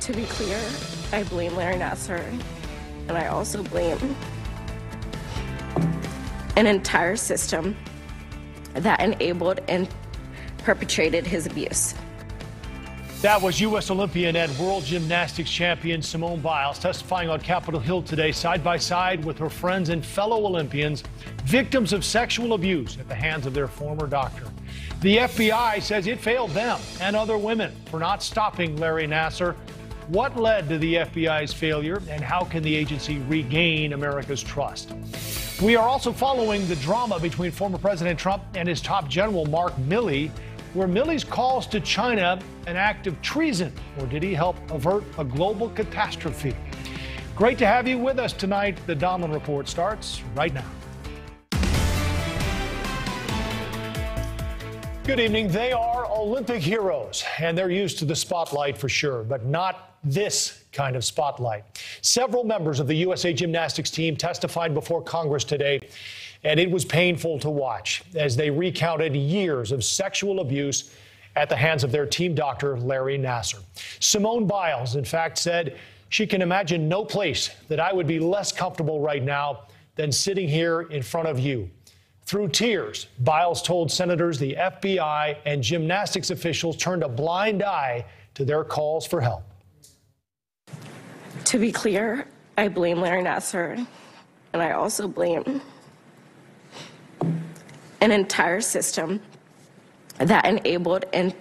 To be clear, I blame Larry Nassar, and I also blame an entire system that enabled and perpetrated his abuse. That was U.S. Olympian and World Gymnastics champion Simone Biles testifying on Capitol Hill today side by side with her friends and fellow Olympians, victims of sexual abuse at the hands of their former doctor. The FBI says it failed them and other women for not stopping Larry Nassar. What led to the FBI's failure, and how can the agency regain America's trust? We are also following the drama between former President Trump and his top general, Mark Milley. Were Milley's calls to China an act of treason, or did he help avert a global catastrophe? Great to have you with us tonight. The Donlon Report starts right now. Good evening. They are Olympic heroes, and they're used to the spotlight for sure, but not this kind of spotlight. Several members of the USA Gymnastics team testified before Congress today, and it was painful to watch as they recounted years of sexual abuse at the hands of their team doctor, Larry Nassar. Simone Biles, in fact, said she can imagine no place that I would be less comfortable right now than sitting here in front of you. Through tears, Biles told senators the FBI and gymnastics officials turned a blind eye to their calls for help. To be clear, I blame Larry Nassar, and I also blame an entire system that enabled and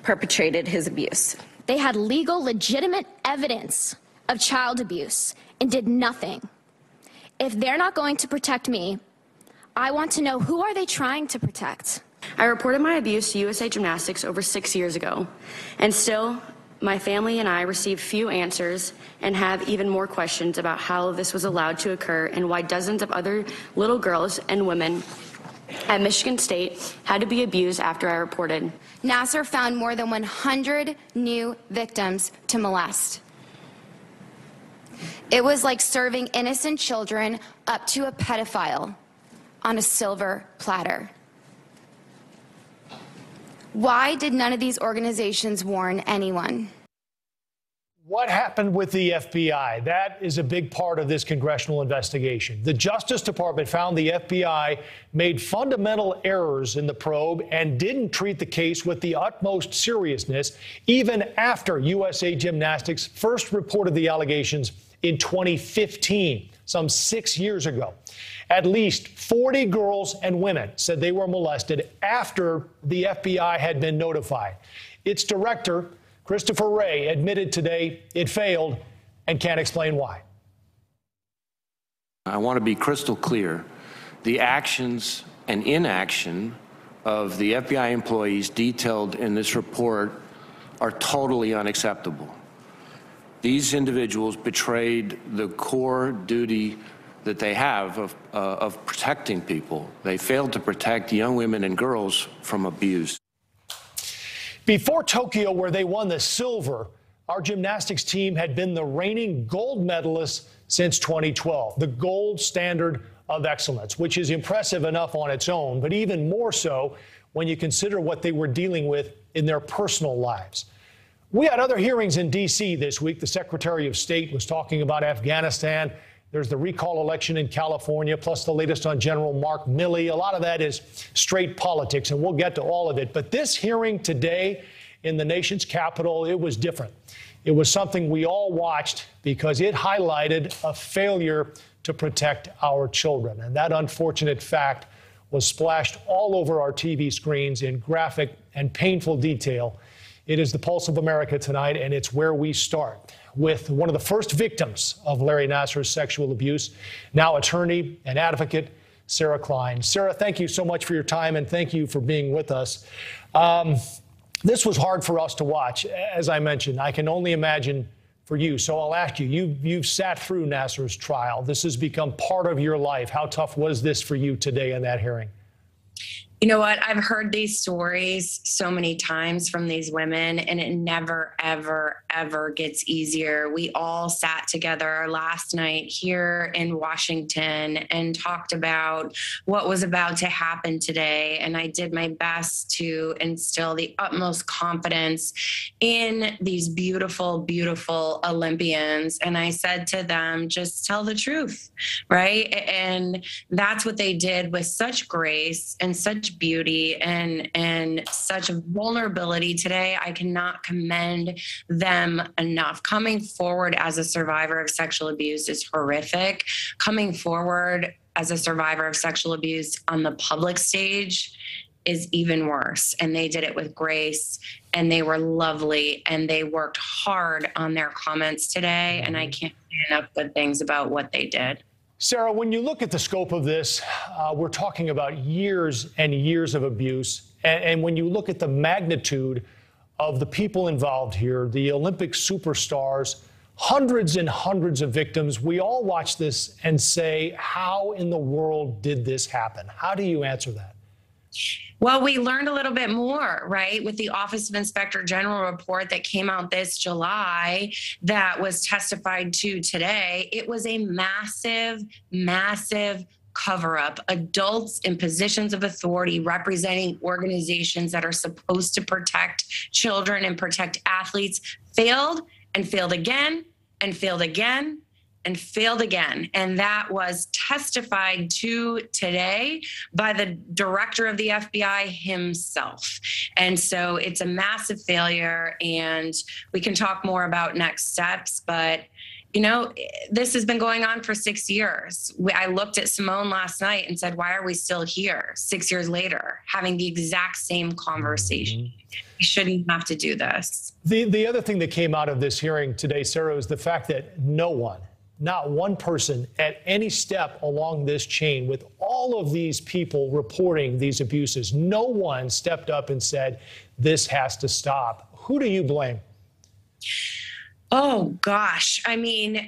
perpetrated his abuse. They had legal, legitimate evidence of child abuse and did nothing. If they're not going to protect me, I want to know, who are they trying to protect? I reported my abuse to USA Gymnastics over 6 years ago, and still, my family and I received few answers and have even more questions about how this was allowed to occur and why dozens of other little girls and women at Michigan State had to be abused after I reported. Nassar found more than 100 new victims to molest. It was like serving innocent children up to a pedophile on a silver platter. Why did none of these organizations warn anyone? What happened with the FBI? That is a big part of this congressional investigation. The Justice Department found the FBI made fundamental errors in the probe and didn't treat the case with the utmost seriousness, even after USA Gymnastics first reported the allegations in 2015, some 6 years ago. At least 40 girls and women said they were molested after the FBI had been notified. Its director, Christopher Wray, admitted today it failed and can't explain why. I want to be crystal clear. The actions and inaction of the FBI employees detailed in this report are totally unacceptable. These individuals betrayed the core duty that they have of protecting people. They failed to protect young women and girls from abuse. Before Tokyo, where they won the silver, our gymnastics team had been the reigning gold medalist since 2012, the gold standard of excellence, which is impressive enough on its own, but even more so when you consider what they were dealing with in their personal lives. We had other hearings in D.C. this week. The Secretary of State was talking about Afghanistan. There's the recall election in California, plus the latest on General Mark Milley. A lot of that is straight politics, and we'll get to all of it. But this hearing today in the nation's capital, it was different. It was something we all watched because it highlighted a failure to protect our children. And that unfortunate fact was splashed all over our TV screens in graphic and painful detail. It is the pulse of America tonight, and it's where we start with one of the first victims of Larry Nassar's sexual abuse, now attorney and advocate, Sarah Klein. Sarah, thank you so much for your time, and thank you for being with us. This was hard for us to watch. As I mentioned, I can only imagine for you. So I'll ask you, you've sat through Nassar's trial. This has become part of your life. How tough was this for you today in that hearing? You know what? I've heard these stories so many times from these women, and it never, ever, ever gets easier. We all sat together last night here in Washington and talked about what was about to happen today. And I did my best to instill the utmost confidence in these beautiful, beautiful Olympians. And I said to them, just tell the truth, right? And that's what they did with such grace and such beauty and such vulnerability today. I cannot commend them enough. Coming forward as a survivor of sexual abuse is horrific. Coming forward as a survivor of sexual abuse on the public stage is even worse. And they did it with grace, and they were lovely, and they worked hard on their comments today. And I can't say enough good things about what they did. Sarah, when you look at the scope of this, we're talking about years and years of abuse. And when you look at the magnitude of the people involved here, the Olympic superstars, hundreds and hundreds of victims, we all watch this and say, how in the world did this happen? How do you answer that? Well, we learned a little bit more, right, with the Office of Inspector General report that came out this July that was testified to today. It was a massive, massive cover-up. Adults in positions of authority representing organizations that are supposed to protect children and protect athletes failed and failed again and failed again and failed again. And that was testified to today by the director of the FBI himself. And so it's a massive failure, and we can talk more about next steps, but you know, this has been going on for 6 years. I looked at Simone last night and said, why are we still here 6 years later, having the exact same conversation? We shouldn't have to do this. The other thing that came out of this hearing today, Sarah, is the fact that no one, not one person at any step along this chain, with all of these people reporting these abuses, no one stepped up and said, this has to stop. Who do you blame? Oh, gosh. I mean,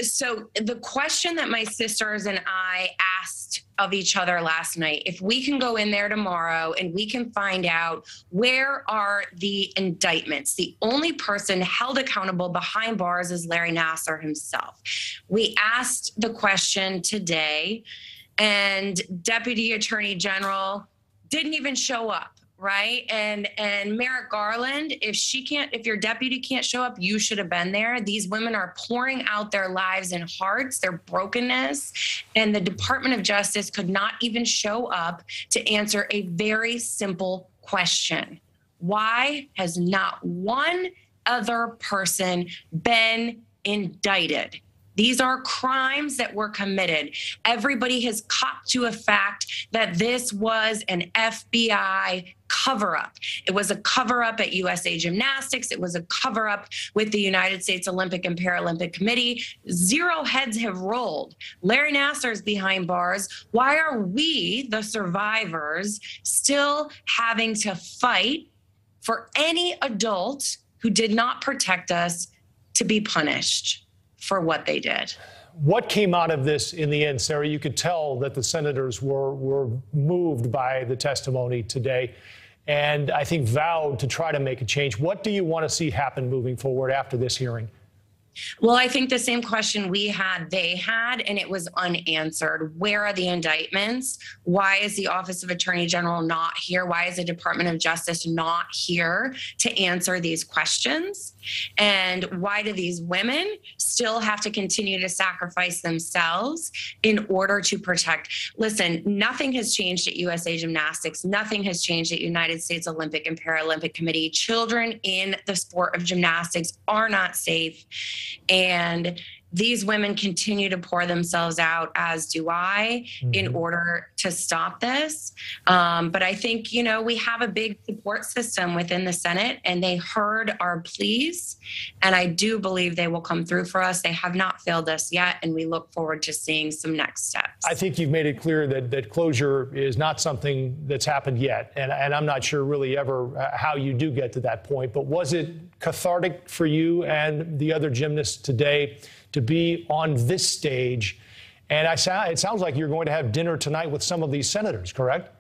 so the question that my sisters and I asked of each other last night, if we can go in there tomorrow and we can find out where are the indictments, the only person held accountable behind bars is Larry Nassar himself. We asked the question today, and Deputy Attorney General didn't even show up. Right. And Merrick Garland, if your deputy can't show up, you should have been there. These women are pouring out their lives and hearts, their brokenness, and the Department of Justice could not even show up to answer a very simple question. Why has not one other person been indicted? These are crimes that were committed. Everybody has copped to a fact that this was an FBI cover-up. It was a cover-up at USA Gymnastics. It was a cover-up with the United States Olympic and Paralympic Committee. Zero heads have rolled. Larry Nassar is behind bars. Why are we, the survivors, still having to fight for any adult who did not protect us to be punished for what they did? What came out of this in the end, Sarah? You could tell that the senators were moved by the testimony today, and I think vowed to try to make a change. What do you want to see happen moving forward after this hearing? Well, I think the same question we had, they had, and it was unanswered. Where are the indictments? Why is the Office of Attorney General not here? Why is the Department of Justice not here to answer these questions? And why do these women still have to continue to sacrifice themselves in order to protect? Listen, nothing has changed at USA Gymnastics. Nothing has changed at United States Olympic and Paralympic Committee. Children in the sport of gymnastics are not safe. And these women continue to pour themselves out, as do I, in order to stop this. But I think, you know, we have a big support system within the Senate, and they heard our pleas. And I do believe they will come through for us. They have not failed us yet, and we look forward to seeing some next steps. I think you've made it clear that closure is not something that's happened yet. And I'm not sure really ever how you do get to that point. But was it cathartic for you and the other gymnasts today to be on this stage? And it sounds like you're going to have dinner tonight with some of these senators, correct?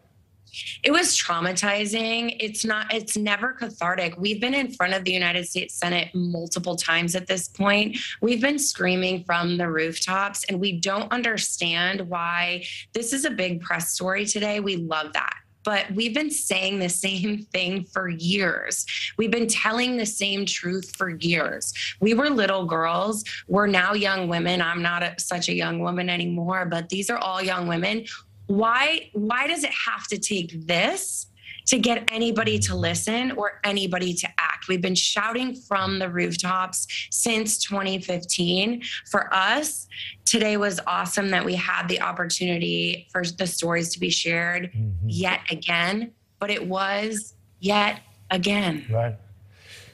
It was traumatizing. It's never cathartic. We've been in front of the United States Senate multiple times at this point. We've been screaming from the rooftops, and we don't understand why this is a big press story today. We love that. But we've been saying the same thing for years. We've been telling the same truth for years. We were little girls. We're now young women. I'm not such a young woman anymore, but these are all young women. Why does it have to take this to get anybody to listen or anybody to act? We've been shouting from the rooftops since 2015. For us, today was awesome that we had the opportunity for the stories to be shared yet again, but it was yet again. Right.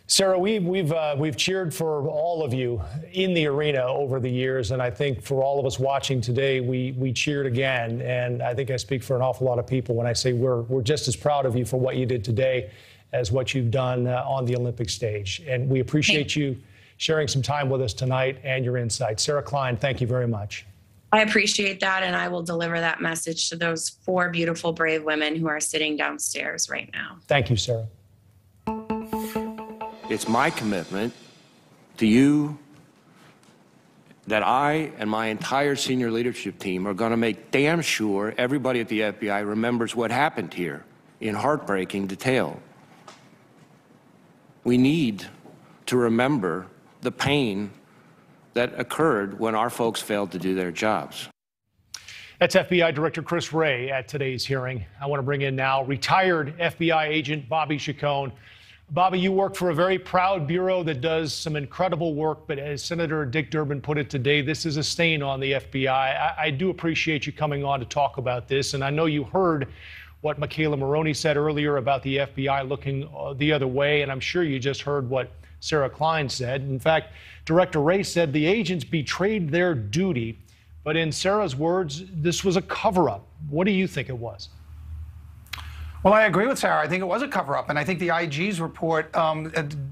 Sarah, we've cheered for all of you in the arena over the years, and I think for all of us watching today, we cheered again. And I think I speak for an awful lot of people when I say we're just as proud of you for what you did today as what you've done on the Olympic stage. And we appreciate you sharing some time with us tonight and your insights. Sarah Klein, thank you very much. I appreciate that, and I will deliver that message to those 4 beautiful, brave women who are sitting downstairs right now. Thank you, Sarah. It's my commitment to you that I and my entire senior leadership team are going to make damn sure everybody at the FBI remembers what happened here in heartbreaking detail. We need to remember the pain that occurred when our folks failed to do their jobs. That's FBI Director Chris Wray at today's hearing. I want to bring in now retired FBI agent Bobby Chacon. Bobby, you work for a very proud bureau that does some incredible work, but as Senator Dick Durbin put it today, this is a stain on the FBI. I do appreciate you coming on to talk about this, and I know you heard what Michaela Maroney said earlier about the FBI looking the other way, and I'm sure you just heard what Sarah Klein said. In fact, Director Wray said the agents betrayed their duty, but in Sarah's words, this was a cover-up. What do you think it was? Well, I agree with Sarah. I think it was a cover-up, and I think the IG's report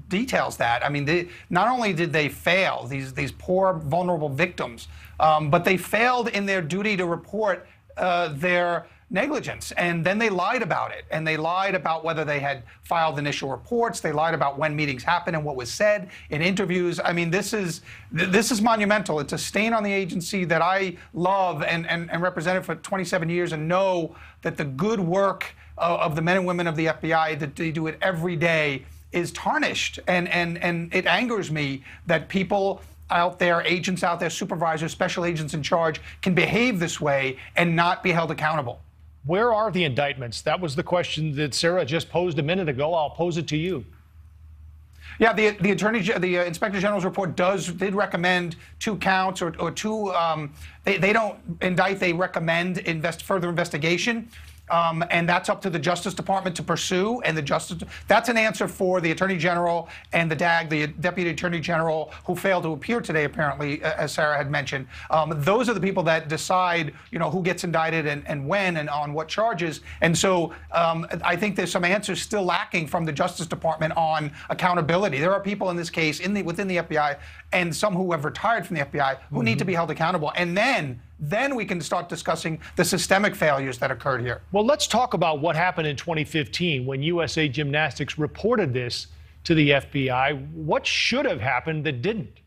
details that. I mean, not only did they fail, these poor, vulnerable victims, but they failed in their duty to report their negligence, and then they lied about it, and they lied about whether they had filed initial reports. They lied about when meetings happened and what was said in interviews. I mean, this is monumental. It's a stain on the agency that I love and represented for 27 years, and know that the good work of the men and women of the FBI, that they do it every day, is tarnished. And it angers me that people out there, agents out there, supervisors, special agents in charge, can behave this way and not be held accountable. Where are the indictments? That was the question that Sarah just posed a minute ago. I'll pose it to you. Yeah, the Inspector General's report did recommend 2 counts or 2. They don't indict. They recommend further investigation. And that's up to the Justice Department to pursue, and that's an answer for the Attorney General and the DAG, the Deputy Attorney General, who failed to appear today, apparently, as Sarah had mentioned. Those are the people that decide, who gets indicted and when and on what charges. And so I think there's some answers still lacking from the Justice Department on accountability. There are people in this case within the FBI, and some who have retired from the FBI, who need to be held accountable. And then we can start discussing the systemic failures that occurred here. Well, let's talk about what happened in 2015 when USA Gymnastics reported this to the FBI. What should have happened that didn't?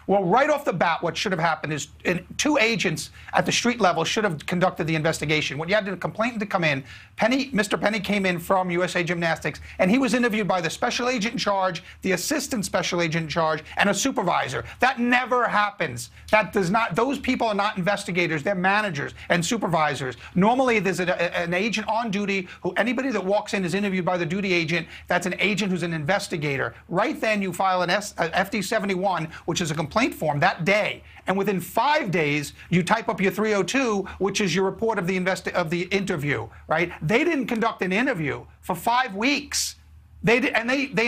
Well, right off the bat, what should have happened is 2 agents at the street level should have conducted the investigation. When you had a complainant to come in, Mr. Penny came in from USA Gymnastics, and he was interviewed by the special agent in charge, the assistant special agent in charge, and a supervisor. That never happens. That does not. Those people are not investigators. They're managers and supervisors. Normally, there's an agent on duty who anybody that walks in is interviewed by the duty agent. That's an agent who's an investigator. Right then, you file an FD-71, which is a complaint form that day, and within 5 days you type up your 302, which is your report of the interview. Right? They didn't conduct an interview for 5 weeks. They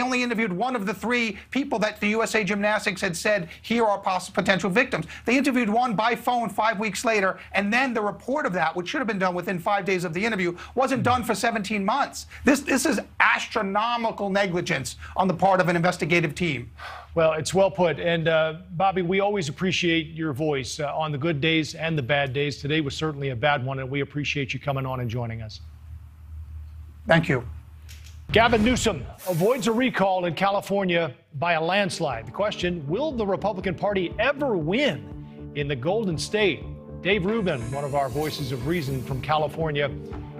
only interviewed 1 of the 3 people that the USA Gymnastics had said, here are potential victims. They interviewed 1 by phone 5 weeks later, and then the report of that, which should have been done within 5 days of the interview, wasn't done for 17 months. This is astronomical negligence on the part of an investigative team. Well, it's well put. And Bobby, we always appreciate your voice on the good days and the bad days. Today was certainly a bad one, and we appreciate you coming on and joining us. Thank you. Gavin Newsom avoids a recall in California by a landslide. The question, will the Republican Party ever win in the Golden State? Dave Rubin, one of our voices of reason from California,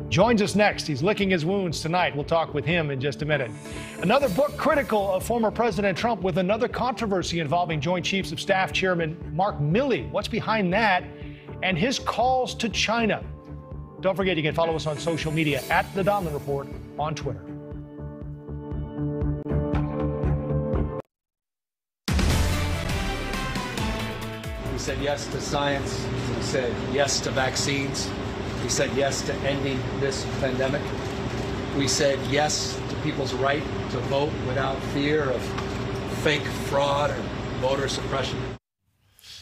joins us next. He's licking his wounds tonight. We'll talk with him in just a minute. Another book critical of former President Trump with another controversy involving Joint Chiefs of Staff Chairman Mark Milley. What's behind that? And his calls to China. Don't forget, you can follow us on social media at The Donlon Report on Twitter. We said yes to science. We said yes to vaccines. We said yes to ending this pandemic. We said yes to people's right to vote without fear of fake fraud or voter suppression.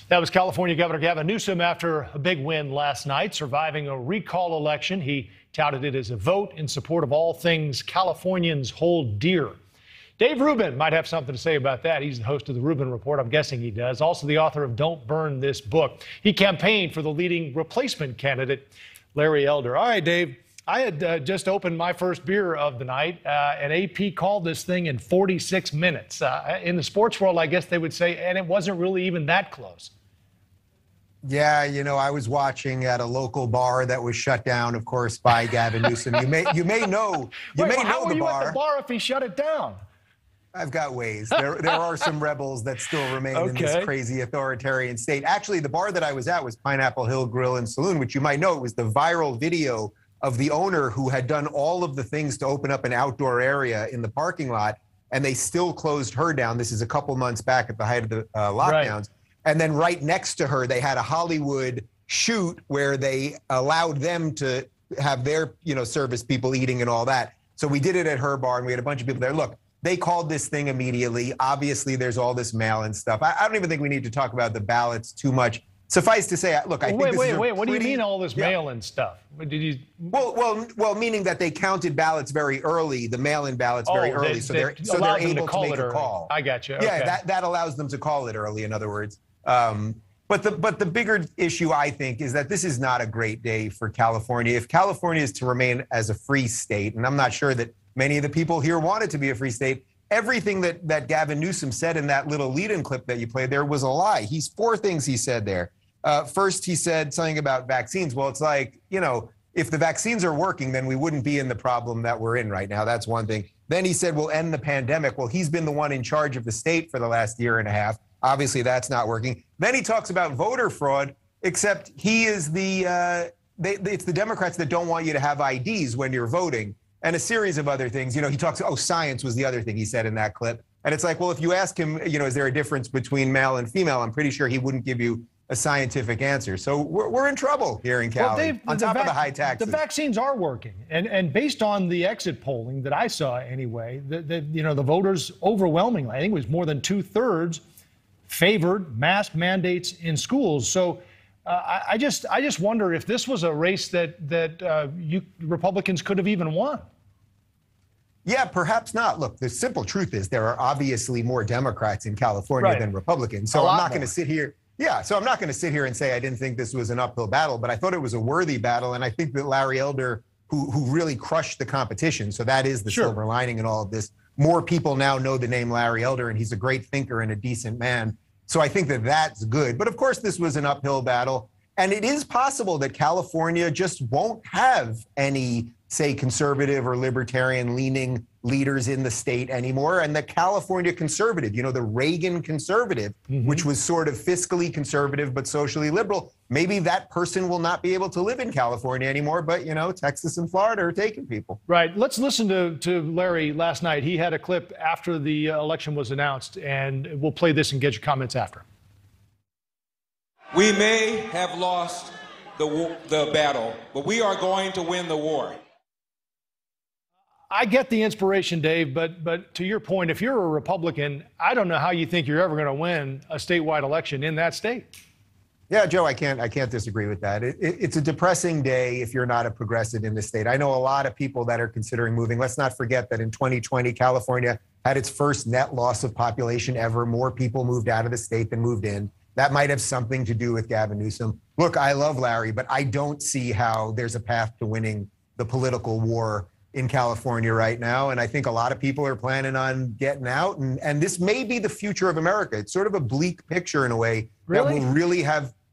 That was California Governor Gavin Newsom after a big win last night, surviving a recall election. He touted it as a vote in support of all things Californians hold dear. Dave Rubin might have something to say about that. He's the host of the Rubin Report. I'm guessing he does. Also the author of Don't Burn This Book. He campaigned for the leading replacement candidate, Larry Elder. All right, Dave, I had just opened my first beer of the night, and AP called this thing in 46 minutes. In the sports world, I guess they would say, and it wasn't really even that close. Yeah, you know, I was watching at a local bar that was shut down, of course, by Gavin Newsom. You may know How were the you bar. at the bar if he shut it down? I've got ways. There are some rebels that still remain in this crazy authoritarian state. Actually, the bar that I was at was Pineapple Hill Grill and Saloon, which you might know, it was the viral video of the owner who had done all of the things to open up an outdoor area in the parking lot, and they still closed her down. This is a couple months back at the height of the lockdowns. Right. And then right next to her, they had a Hollywood shoot where they allowed them to have their, service people eating and all that. So we did it at her bar, and we had a bunch of people there. Look, they called this thing immediately. Obviously, there's all this mail-in stuff. I don't even think we need to talk about the ballots too much. Suffice to say, look, I think this is wait. What do you mean all this mail-in stuff? Did you? Well, meaning that they counted ballots very early, the mail-in ballots very early, so they're able to make a call. I got you. Okay. Yeah, that allows them to call it early. In other words, but the bigger issue, I think, is that this is not a great day for California. If California is to remain as a free state, and I'm not sure that many of the people here want it to be a free state, everything that Gavin Newsom said in that little lead-in clip that you played there was a lie. He's 4 things he said there. First, he said something about vaccines. Well, it's like, if the vaccines are working, then we wouldn't be in the problem that we're in right now. That's one thing. Then he said, we'll end the pandemic. Well, he's been the one in charge of the state for the last year and a half. Obviously, that's not working. Then he talks about voter fraud, except he is it's the Democrats that don't want you to have IDs when you're voting, and a series of other things. He talks, science was the other thing he said in that clip. And it's like, well, if you ask him, is there a difference between male and female? I'm pretty sure he wouldn't give you a scientific answer. So we're in trouble here in Cali, Dave, on top of the high taxes. The vaccines are working. And based on the exit polling that I saw anyway, the voters overwhelmingly, I think it was more than 2/3, favored mask mandates in schools. So I just wonder if this was a race that you Republicans could have even won. Yeah, perhaps not. Look, the simple truth is there are obviously more Democrats in California than Republicans. So I'm not going to sit here. Yeah, so I'm not going to sit here and say I didn't think this was an uphill battle, but I thought it was a worthy battle. And I think that Larry Elder, who really crushed the competition, so that is the silver lining in all of this. More people now know the name Larry Elder, and he's a great thinker and a decent man. So I think that that's good. But of course, this was an uphill battle. And it is possible that California just won't have any, say, conservative or libertarian leaning leaders in the state anymore. And the California conservative, the Reagan conservative, which was sort of fiscally conservative but socially liberal, maybe that person will not be able to live in California anymore. But, Texas and Florida are taking people. Right. Let's listen to Larry last night. He had a clip after the election was announced, and we'll play this and get your comments after. We may have lost the battle, but we are going to win the war. I get the inspiration, Dave, but to your point, if you're a Republican, I don't know how you think you're ever going to win a statewide election in that state. Yeah, Joe, I can't disagree with that. It's a depressing day if you're not a progressive in the state. I know a lot of people that are considering moving. Let's not forget that in 2020, California had its first net loss of population ever. More people moved out of the state than moved in. That might have something to do with Gavin Newsom. Look, I love Larry, but I don't see how there's a path to winning the political war in California right now. And I think a lot of people are planning on getting out. And this may be the future of America. It's sort of a bleak picture in a way that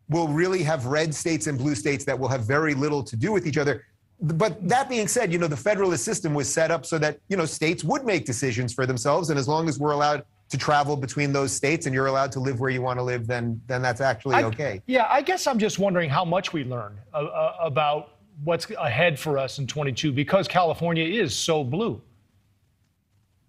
will really have red states and blue states that will have very little to do with each other. But that being said, the federalist system was set up so that, states would make decisions for themselves. And as long as we're allowed to travel between those states and you're allowed to live where you want to live, then that's actually okay. Yeah, I guess I'm just wondering how much we learn about what's ahead for us in 22 because California is so blue.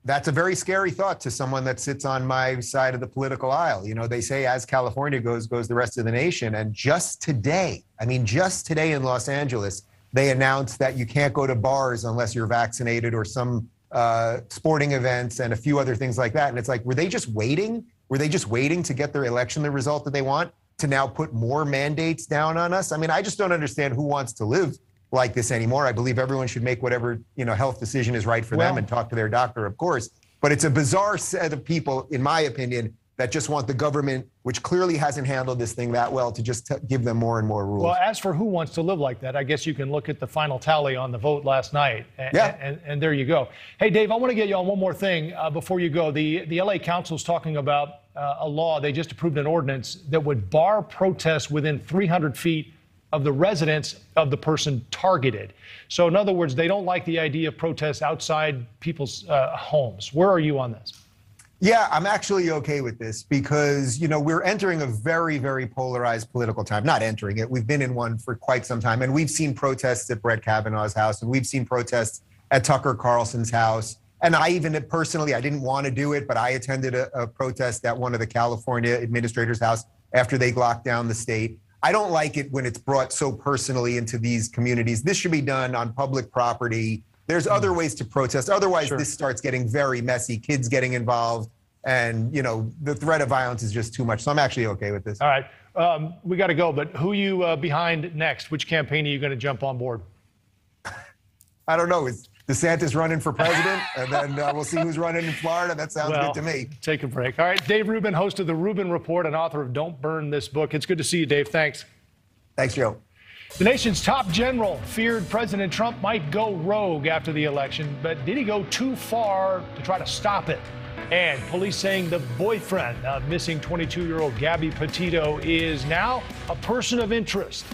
That's a very scary thought to someone that sits on my side of the political aisle. They say as California goes the rest of the nation. And just today in Los Angeles, they announced that you can't go to bars unless you're vaccinated or some sporting events and a few other things like that. And it's like, were they just waiting? Were they just waiting to get their election the result that they want to now put more mandates down on us? I mean, I just don't understand who wants to live like this anymore. I believe everyone should make whatever, health decision is right for them and talk to their doctor, of course. But it's a bizarre set of people, in my opinion, that just want the government, which clearly hasn't handled this thing that well, to just give them more and more rules. Well, as for who wants to live like that, I guess you can look at the final tally on the vote last night. And there you go. Hey, Dave, I want to get you on one more thing before you go. The LA Council is talking about a law. They just approved an ordinance that would bar protests within 300 feet of the residence of the person targeted. So in other words, they don't like the idea of protests outside people's homes. Where are you on this? Yeah, I'm actually okay with this because, we're entering a very, very polarized political time. Not entering it. We've been in one for quite some time. And we've seen protests at Brett Kavanaugh's house, and we've seen protests at Tucker Carlson's house. And I even personally, I didn't want to do it, but I attended a protest at one of the California administrators' house after they locked down the state. I don't like it when it's brought so personally into these communities. This should be done on public property. There's other ways to protest. Otherwise, This starts getting very messy, kids getting involved. And, the threat of violence is just too much. So I'm actually okay with this. All right. We got to go. But who are you behind next? Which campaign are you going to jump on board? I don't know. Is DeSantis running for president? And then we'll see who's running in Florida. That sounds good to me. Take a break. All right. Dave Rubin, host of the Rubin Report and author of Don't Burn This Book. It's good to see you, Dave. Thanks. Thanks, Joe. The nation's top general feared President Trump might go rogue after the election, but did he go too far to try to stop it? And police saying the boyfriend of missing 22-year-old Gabby Potito is now a person of interest.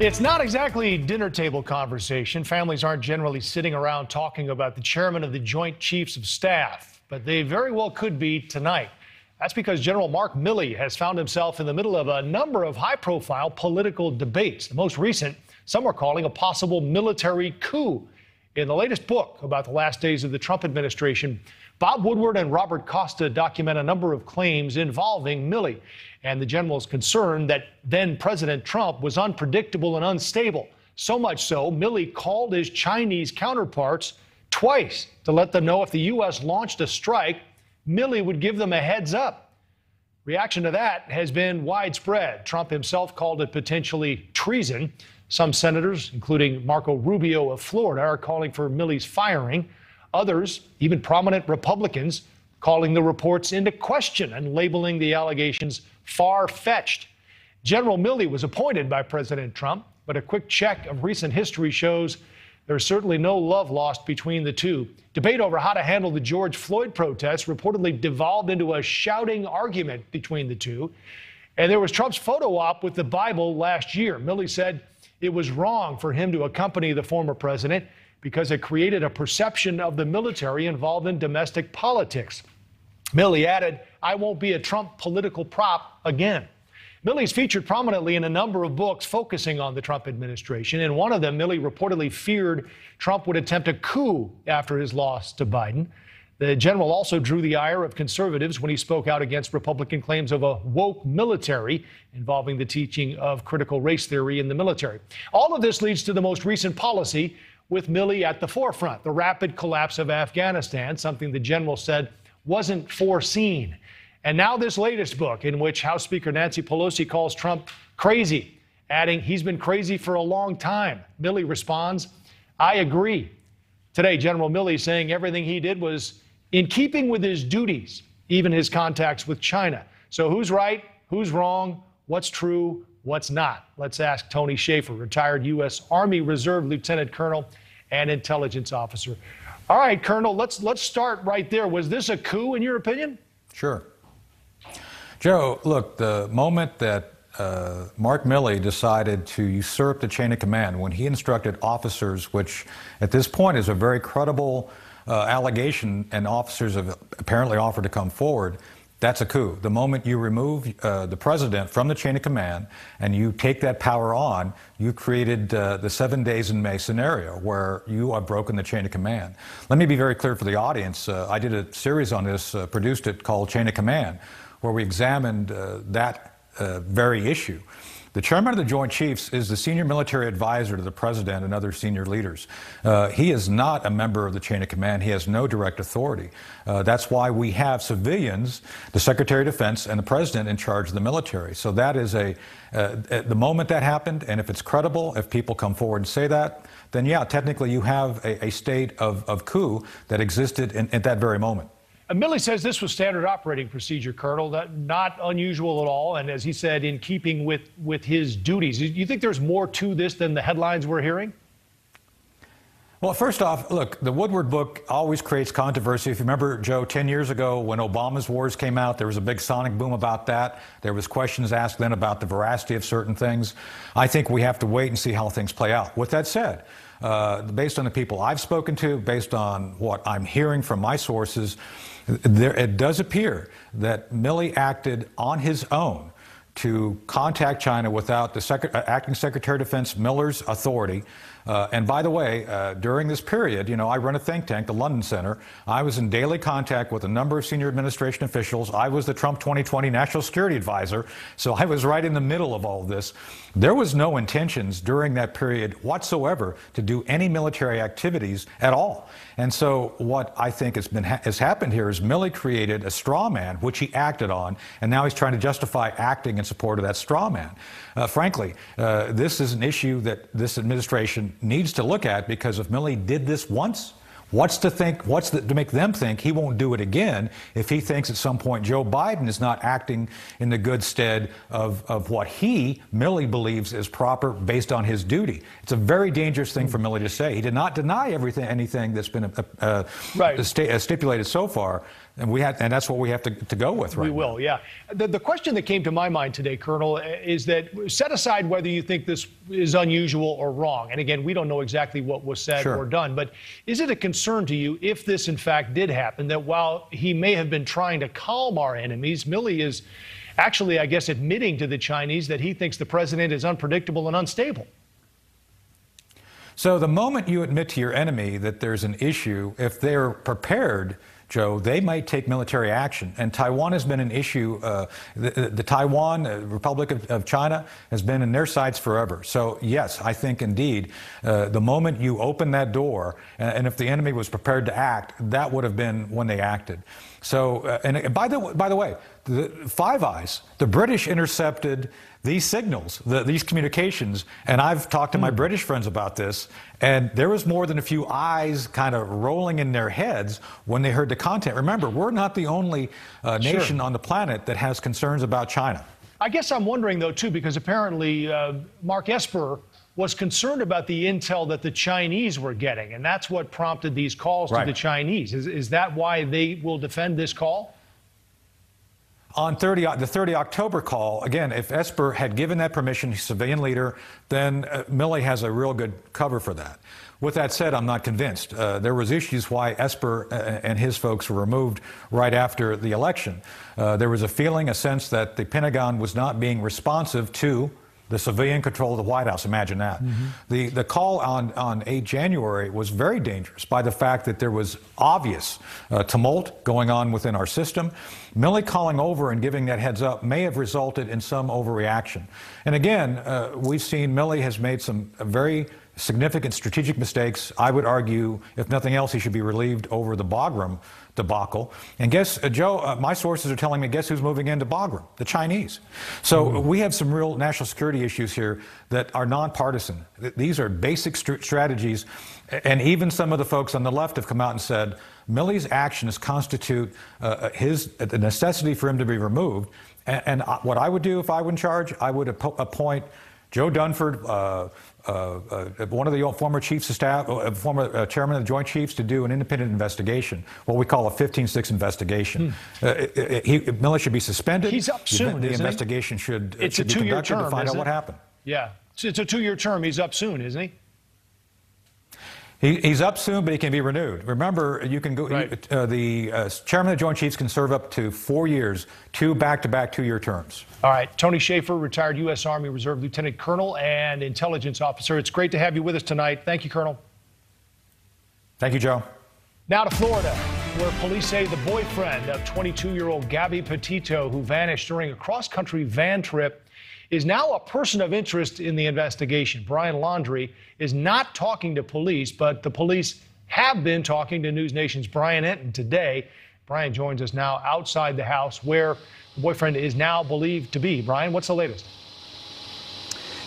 It's not exactly dinner table conversation. Families aren't generally sitting around talking about the chairman of the Joint Chiefs of Staff, but they very well could be tonight. That's because General Mark Milley has found himself in the middle of a number of high-profile political debates. The most recent, some are calling a possible military coup. In the latest book about the last days of the Trump administration, Bob Woodward and Robert Costa document a number of claims involving Milley. And the general is concerned that then President Trump was unpredictable and unstable. So much so, Milley called his Chinese counterparts twice to let them know if the U.S. launched a strike, Milley would give them a heads up. Reaction to that has been widespread. Trump himself called it potentially treason. Some senators, including Marco Rubio of Florida, are calling for Milley's firing. Others, even prominent Republicans, calling the reports into question and labeling the allegations far-fetched. General Milley was appointed by President Trump, but a quick check of recent history shows there's certainly no love lost between the two. Debate over how to handle the George Floyd protests reportedly devolved into a shouting argument between the two. And there was Trump's photo op with the Bible last year. Milley said it was wrong for him to accompany the former president because it created a perception of the military involved in domestic politics. Milley added, "I won't be a Trump political prop again." Milley's featured prominently in a number of books focusing on the Trump administration. In one of them, Milley reportedly feared Trump would attempt a coup after his loss to Biden. The general also drew the ire of conservatives when he spoke out against Republican claims of a woke military involving the teaching of critical race theory in the military. All of this leads to the most recent policy with Milley at the forefront, the rapid collapse of Afghanistan, something the general said wasn't foreseen. And now this latest book in which House Speaker Nancy Pelosi calls Trump crazy, adding he's been crazy for a long time. Milley responds, I agree. Today, General Milley saying everything he did was in keeping with his duties, even his contacts with China. So who's right? Who's wrong? What's true? What's not? Let's ask Tony Schaefer, retired U.S. Army Reserve Lieutenant Colonel and intelligence officer. All right, Colonel, let's start right there. Was this a coup, in your opinion? Sure. Joe, look, the moment that Mark Milley decided to usurp the chain of command, when he instructed officers, which at this point is a very credible allegation, and officers have apparently offered to come forward, that's a coup. The moment you remove the president from the chain of command and you take that power on, you created the 7 days in May scenario where you have broken the chain of command. Let me be very clear for the audience. I did a series on this, produced it, called Chain of Command, where we examined that very issue. The chairman of the Joint Chiefs is the senior military advisor to the president and other senior leaders. He is not a member of the chain of command. He has no direct authority. That's why we have civilians, the Secretary of Defense and the president, in charge of the military. So that is the moment that happened, and if it's credible, if people come forward and say that, then yeah, technically you have a state of coup that existed at that very moment. Milley says this was standard operating procedure, Colonel, not unusual at all, and as he said, in keeping with his duties. Do you think there's more to this than the headlines we're hearing? Well, first off, look, the Woodward book always creates controversy. If you remember, Joe, 10 years ago when Obama's wars came out, there was a big sonic boom about that. There was questions asked then about the veracity of certain things. I think we have to wait and see how things play out. With that said, based on the people I've spoken to, based on what I'm hearing from my sources, it does appear that Milley acted on his own to contact China without the acting Secretary of Defense Miller's authority. And by the way, during this period, you know, I run a think tank, the London Center. I was in daily contact with a number of senior administration officials. I was the Trump 2020 National Security Advisor, so I was right in the middle of all of this. There was no intentions during that period whatsoever to do any military activities at all. And so what I think has happened here is Milley created a straw man, which he acted on, and now he's trying to justify acting in support of that straw man. Frankly, this is an issue that this administration needs to look at, because if Milley did this once, what's to make them think he won't do it again if he thinks at some point Joe Biden is not acting in the good stead of what Milley believes is proper based on his duty. It's a very dangerous thing for Milley to say. He did not deny anything that's been stipulated so far. And that's what we have to go with right now. We will, yeah. The question that came to my mind today, Colonel, is that set aside whether you think this is unusual or wrong. And again, we don't know exactly what was said or done. But is it a concern to you, if this in fact did happen, that while he may have been trying to calm our enemies, Milley is actually, I guess, admitting to the Chinese that he thinks the president is unpredictable and unstable? So the moment you admit to your enemy that there's an issue, if they're prepared, Joe, they might take military action. And Taiwan has been an issue. The Taiwan Republic of China has been in their sights forever. So, yes, I think indeed the moment you open that door, and if the enemy was prepared to act, that would have been when they acted. So, and by the way, the Five Eyes, the British intercepted these signals, these communications, and I've talked to my British friends about this, and there was more than a few eyes kind of rolling in their heads when they heard the content. Remember, we're not the only nation on the planet that has concerns about China. I guess I'm wondering, though, too, because apparently Mark Esper was concerned about the intel that the Chinese were getting, and that's what prompted these calls to the Chinese. Is that why they will defend this call? On the 30 October call, again, if Esper had given that permission, civilian leader, then Milley has a real good cover for that. With that said, I'm not convinced. There was issues why Esper and his folks were removed right after the election. There was a sense that the Pentagon was not being responsive to the civilian control of the White House. Imagine that. The call on 8 January was very dangerous by the fact that there was obvious tumult going on within our system. Milley calling over and giving that heads up may have resulted in some overreaction. And again, we've seen Milley has made some very significant strategic mistakes. I would argue, if nothing else, he should be relieved over the Bagram debacle. And guess, Joe, my sources are telling me, guess who's moving into Bagram? The Chinese. So we have some real national security issues here that are nonpartisan. These are basic strategies. And even some of the folks on the left have come out and said, Milley's actions constitute the necessity for him to be removed. And what I would do if I were in charge, I would appoint Joe Dunford, one of the former chiefs of staff, former chairman of the Joint Chiefs, to do an independent investigation, what we call a 15-6 investigation. Milley should be suspended. He's up soon, The investigation should be conducted to find out what happened. Yeah, it's a 2-year term. He's up soon, isn't he? He's up soon, but he can be renewed. Remember, you can go. Right. The chairman of the Joint Chiefs can serve up to 4 years, 2 back-to-back 2-year terms. All right, Tony Schaefer, retired U.S. Army Reserve Lieutenant Colonel and intelligence officer. It's great to have you with us tonight. Thank you, Colonel. Thank you, Joe. Now to Florida, where police say the boyfriend of 22-year-old Gabby Potito, who vanished during a cross-country van trip, is now a person of interest in the investigation. Brian Laundrie is not talking to police, but the police have been talking to NewsNation's Brian Enton today. Brian joins us now outside the house where the boyfriend is now believed to be. Brian, what's the latest?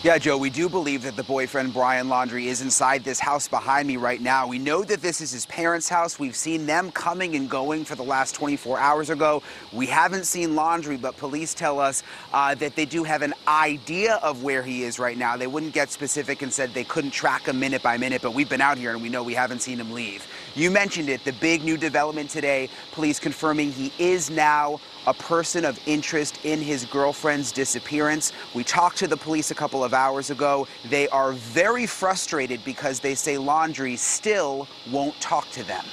Yeah, Joe, we do believe that the boyfriend, Brian Laundrie, is inside this house behind me right now. We know that this is his parents' house. We've seen them coming and going for the last 24 hours ago. We haven't seen Laundrie, but police tell us that they do have an idea of where he is right now. They wouldn't get specific and said they couldn't track him minute by minute, but we've been out here and we know we haven't seen him leave. You mentioned it, the big new development today, police confirming he is now a person of interest in his girlfriend's disappearance. We talked to the police a couple of hours ago. They are very frustrated because they say Laundrie still won't talk to them.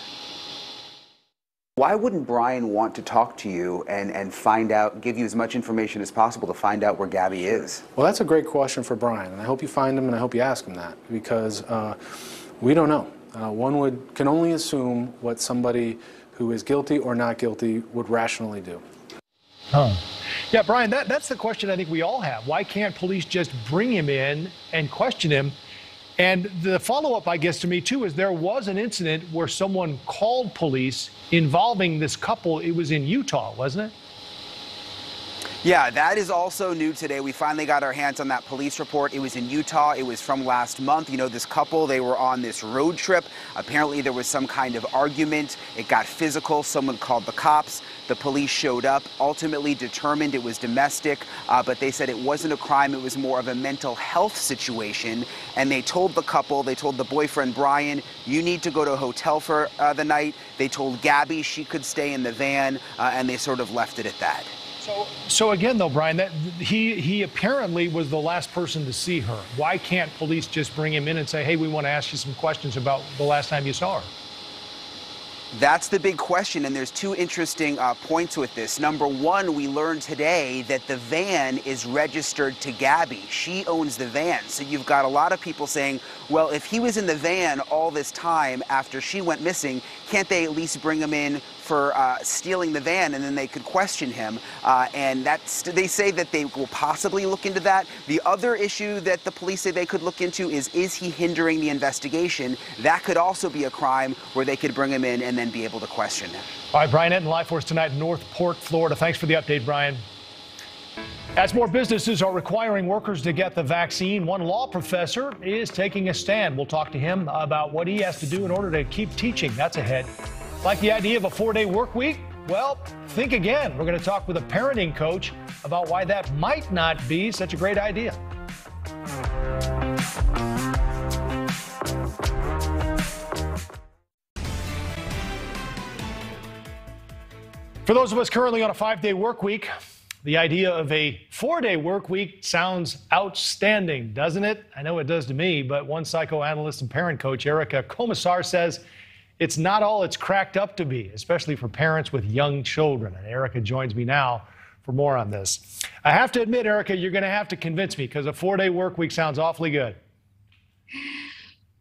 Why wouldn't Brian want to talk to you and find out, give you as much information as possible to find out where Gabby is? Well, that's a great question for Brian, and I hope you find him and I hope you ask him that, because we don't know. One can only assume what somebody who is guilty or not guilty would rationally do. Yeah, Brian, that's the question I think we all have. Why can't police just bring him in and question him? And the follow-up, I guess, to me, too, is there was an incident where someone called police involving this couple. It was in Utah, wasn't it? Yeah, that is also new today. We finally got our hands on that police report. It was in Utah. It was from last month. You know, this couple, they were on this road trip. Apparently there was some kind of argument. It got physical. Someone called the cops. The police showed up, ultimately determined it was domestic, but they said it wasn't a crime. It was more of a mental health situation. And they told the couple, they told the boyfriend, Brian, you need to go to a hotel for the night. They told Gabby she could stay in the van, and they sort of left it at that. So again, though, Brian, that he apparently was the last person to see her. Why can't police just bring him in and say, hey, we want to ask you some questions about the last time you saw her? That's the big question, and there's two interesting points with this. Number one, we learned today that the van is registered to Gabby. She owns the van. So you've got a lot of people saying, well, if he was in the van all this time after she went missing, can't they at least bring him in for stealing the van, and then they could question him? And they say that they will possibly look into that. The other issue that the police say they could look into is he hindering the investigation? That could also be a crime where they could bring him in and then be able to question him. All right, Brian Enton, live for us tonight in Northport, Florida. Thanks for the update, Brian. As more businesses are requiring workers to get the vaccine, one law professor is taking a stand. We'll talk to him about what he has to do in order to keep teaching. That's ahead. Like the idea of a 4-day work week? Well, think again. We're going to talk with a parenting coach about why that might not be such a great idea. For those of us currently on a 5-day work week, the idea of a 4-day work week sounds outstanding, doesn't it? I know it does to me, but one psychoanalyst and parent coach, Erica Komasar, says it's not all it's cracked up to be, especially for parents with young children. And Erica joins me now for more on this. I have to admit, Erica, you're going to have to convince me because a 4-day work week sounds awfully good.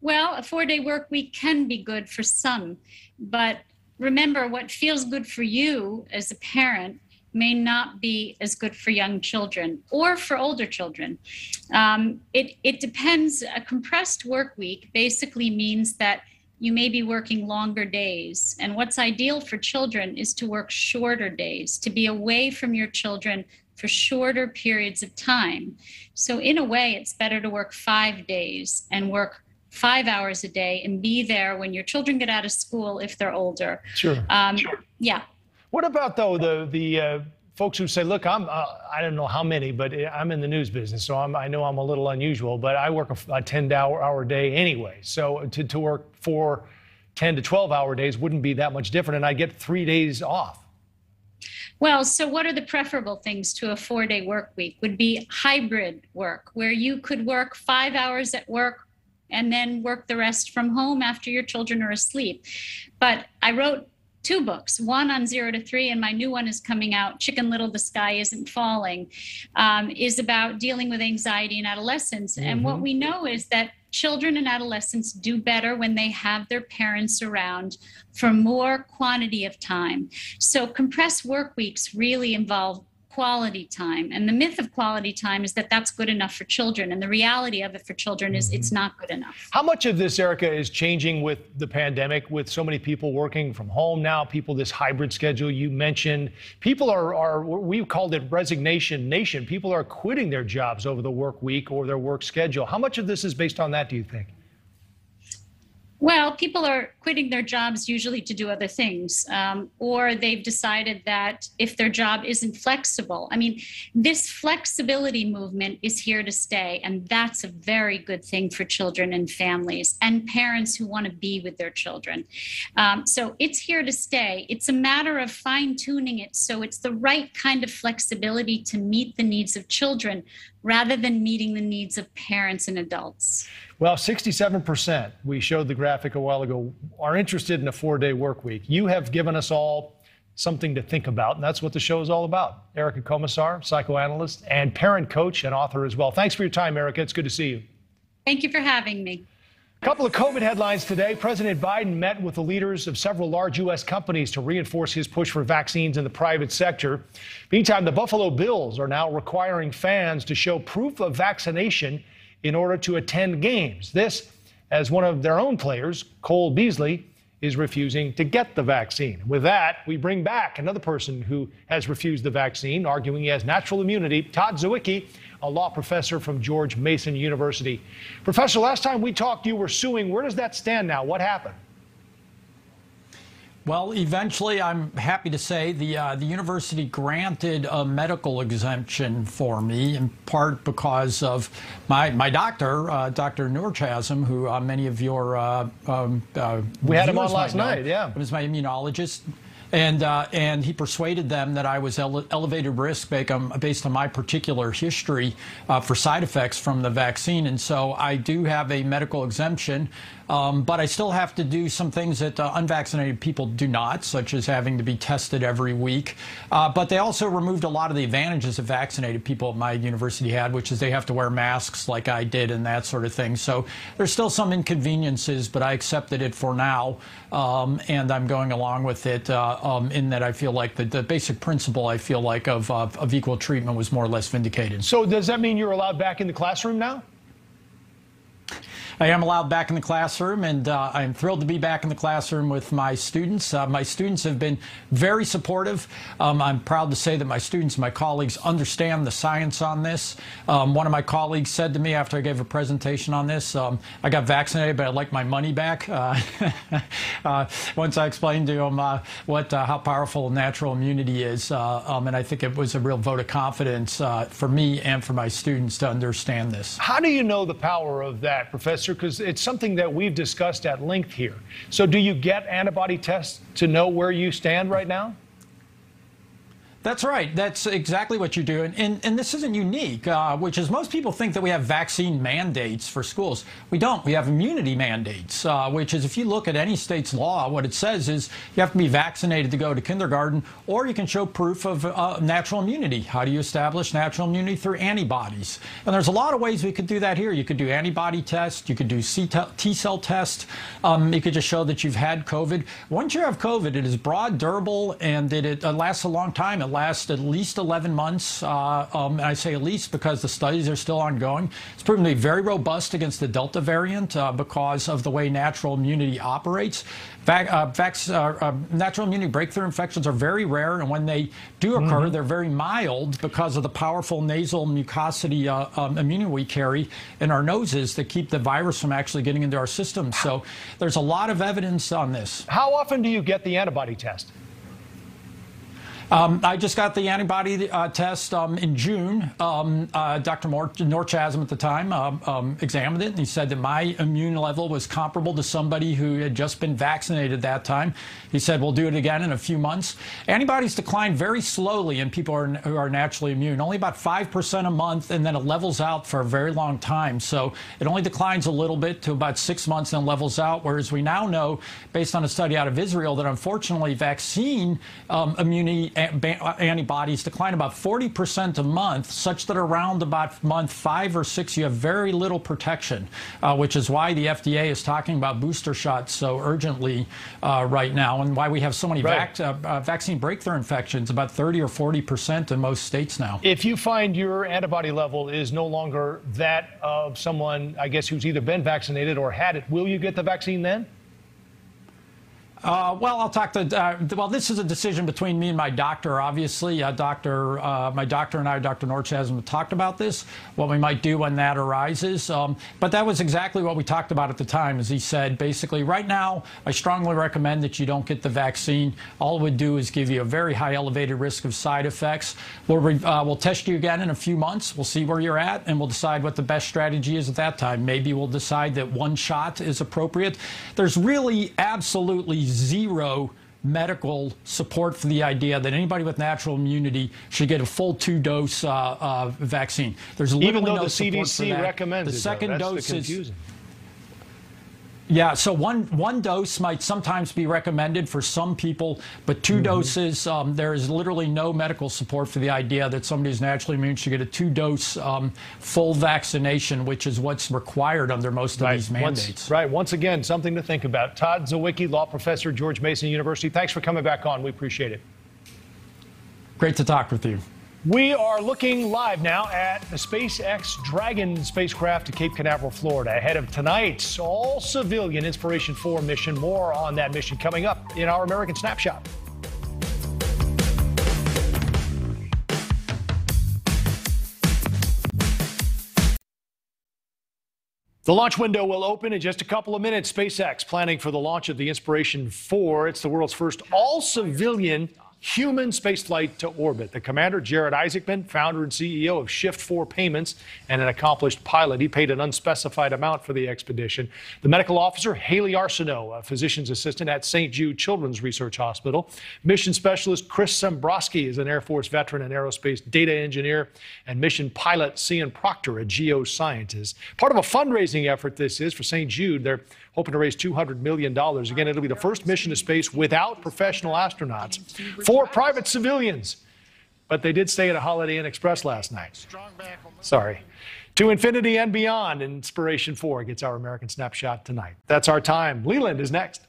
Well, a 4-day work week can be good for some, but remember, what feels good for you as a parent may not be as good for young children or for older children. It depends. A compressed work week basically means that you may be working longer days. And what's ideal for children is to work shorter days, to be away from your children for shorter periods of time. So in a way, it's better to work 5 days and work 5 hours a day and be there when your children get out of school if they're older. Sure. Yeah. What about, though, the folks who say, look, I don't know how many, but I'm in the news business, so I know I'm a little unusual, but I work a 10-hour day anyway. So to work 4 10 to 12-hour days wouldn't be that much different, and I get 3 days off. Well, so what are the preferable things to a 4-day work week? Would be hybrid work, where you could work 5 hours at work and then work the rest from home after your children are asleep. But I wrote 2 books, one on 0 to 3, and my new one is coming out, Chicken Little, the Sky Isn't Falling, is about dealing with anxiety in adolescence. Mm-hmm. And what we know is that children and adolescents do better when they have their parents around for more quantity of time. So compressed work weeks really involve quality time. And the myth of quality time is that that's good enough for children. And the reality of it for children is it's not good enough. How much of this, Erica, is changing with the pandemic, with so many people working from home now, people, this hybrid schedule you mentioned? People we've called it resignation nation. People are quitting their jobs over the work week or their work schedule. How much of this is based on that, do you think? Well, people are quitting their jobs usually to do other things, or they've decided that if their job isn't flexible. I mean, this flexibility movement is here to stay, and that's a very good thing for children and families and parents who want to be with their children. So it's here to stay. It's a matter of fine-tuning it so it's the right kind of flexibility to meet the needs of children rather than meeting the needs of parents and adults. Well, 67%, we showed the graphic a while ago, are interested in a 4-day work week. You have given us all something to think about, and that's what the show is all about. Erica Komasar, psychoanalyst and parent coach and author as well. Thanks for your time, Erica. It's good to see you. Thank you for having me. A couple of COVID headlines today. President Biden met with the leaders of several large U.S. companies to reinforce his push for vaccines in the private sector. Meantime, the Buffalo Bills are now requiring fans to show proof of vaccination in order to attend games. This, as one of their own players, Cole Beasley, is refusing to get the vaccine. With that, we bring back another person who has refused the vaccine, arguing he has natural immunity, Todd Zuwicki, a law professor from George Mason University. Professor, last time we talked, you were suing. Where does that stand now? What happened? Well, eventually, I'm happy to say the university granted a medical exemption for me, in part because of my doctor, Dr. Nurchasm, who many of your we had him on last night, yeah. He was my immunologist. And he persuaded them that I was elevated risk based on my particular history for side effects from the vaccine. And so I do have a medical exemption, but I still have to do some things that unvaccinated people do not, such as having to be tested every week. But they also removed a lot of the advantages that vaccinated people at my university had, which is they have to wear masks like I did and that sort of thing. So there's still some inconveniences, but I accepted it for now, and I'm going along with it. In that I feel like the basic principle, I feel like, of equal treatment was more or less vindicated. So does that mean you're allowed back in the classroom now? I am allowed back in the classroom, and I'm thrilled to be back in the classroom with my students. My students have been very supportive. I'm proud to say that my students and my colleagues understand the science on this. One of my colleagues said to me after I gave a presentation on this, I got vaccinated, but I'd like my money back. Once I explained to him how powerful natural immunity is, and I think it was a real vote of confidence for me and for my students to understand this. How do you know the power of that, Professor? Because it's something that we've discussed at length here. So do you get antibody tests to know where you stand right now? That's right. That's exactly what you're doing. And this isn't unique, which is most people think that we have vaccine mandates for schools. We don't. We have immunity mandates, which is if you look at any state's law, what it says is you have to be vaccinated to go to kindergarten, or you can show proof of natural immunity. How do you establish natural immunity? Through antibodies. And there's a lot of ways we could do that here. You could do antibody tests. You could do T-cell tests. You could just show that you've had COVID. Once you have COVID, it is broad, durable, and it lasts a long time. It last at least 11 months. And I say at least because the studies are still ongoing. It's proven to be very robust against the Delta variant because of the way natural immunity operates. Natural immunity breakthrough infections are very rare, and when they do occur, they're very mild because of the powerful nasal mucosity immunity we carry in our noses that keep the virus from actually getting into our system. So there's a lot of evidence on this. How often do you get the antibody test? I just got the antibody test in June. Dr. Norchasm at the time examined it, and he said that my immune level was comparable to somebody who had just been vaccinated at that time. He said, we'll do it again in a few months. Antibodies decline very slowly in people who are naturally immune, only about 5% a month, and then it levels out for a very long time. So it only declines a little bit to about 6 months and levels out, whereas we now know, based on a study out of Israel, that unfortunately vaccine immunity antibodies decline about 40% a month, such that around about month 5 or 6 you have very little protection, which is why the FDA is talking about booster shots so urgently right now, and why we have so many vaccine breakthrough infections, about 30 or 40% in most states now. If you find your antibody level is no longer that of someone, I guess, who's either been vaccinated or had it, will you get the vaccine then? Well, I'll talk to, well, this is a decision between me and my doctor, obviously. My doctor and I, Dr. Norchasm, have talked about this, what we might do when that arises. But that was exactly what we talked about at the time, as he said, basically, right now, I strongly recommend that you don't get the vaccine. All it would do is give you a very high elevated risk of side effects. We'll test you again in a few months. We'll see where you're at, and we'll decide what the best strategy is at that time. Maybe we'll decide that one shot is appropriate. There's really absolutely zero medical support for the idea that anybody with natural immunity should get a full 2-dose vaccine. There's literally even though no the support for CDC that. recommends the it, second though. dose That's the confusing. Yeah, so one dose might sometimes be recommended for some people, but 2 doses, there is literally no medical support for the idea that somebody who's naturally immune should get a 2-dose full vaccination, which is what's required under most of these mandates. Once again, something to think about. Todd Zuwicki, law professor, George Mason University. Thanks for coming back on. We appreciate it. Great to talk with you. We are looking live now at the SpaceX Dragon spacecraft to Cape Canaveral, Florida, ahead of tonight's all-civilian Inspiration 4 mission. More on that mission coming up in our American Snapshot. The launch window will open in just a couple of minutes. SpaceX planning for the launch of the Inspiration 4. It's the world's first all-civilian human spaceflight to orbit. The commander, Jared Isaacman, founder and CEO of Shift 4 Payments and an accomplished pilot. He paid an unspecified amount for the expedition. The medical officer, Haley Arsenault, a physician's assistant at St. Jude Children's Research Hospital. Mission specialist Chris Sembrowski is an Air Force veteran and aerospace data engineer. And mission pilot Cian Proctor, a geoscientist. Part of a fundraising effort this is for St. Jude. They're hoping to raise $200 million. Again, it'll be the first mission to space without professional astronauts. 4 private civilians. But they did stay at a Holiday Inn Express last night. Sorry. To infinity and beyond, Inspiration 4 gets our American Snapshot tonight. That's our time. Leland is next.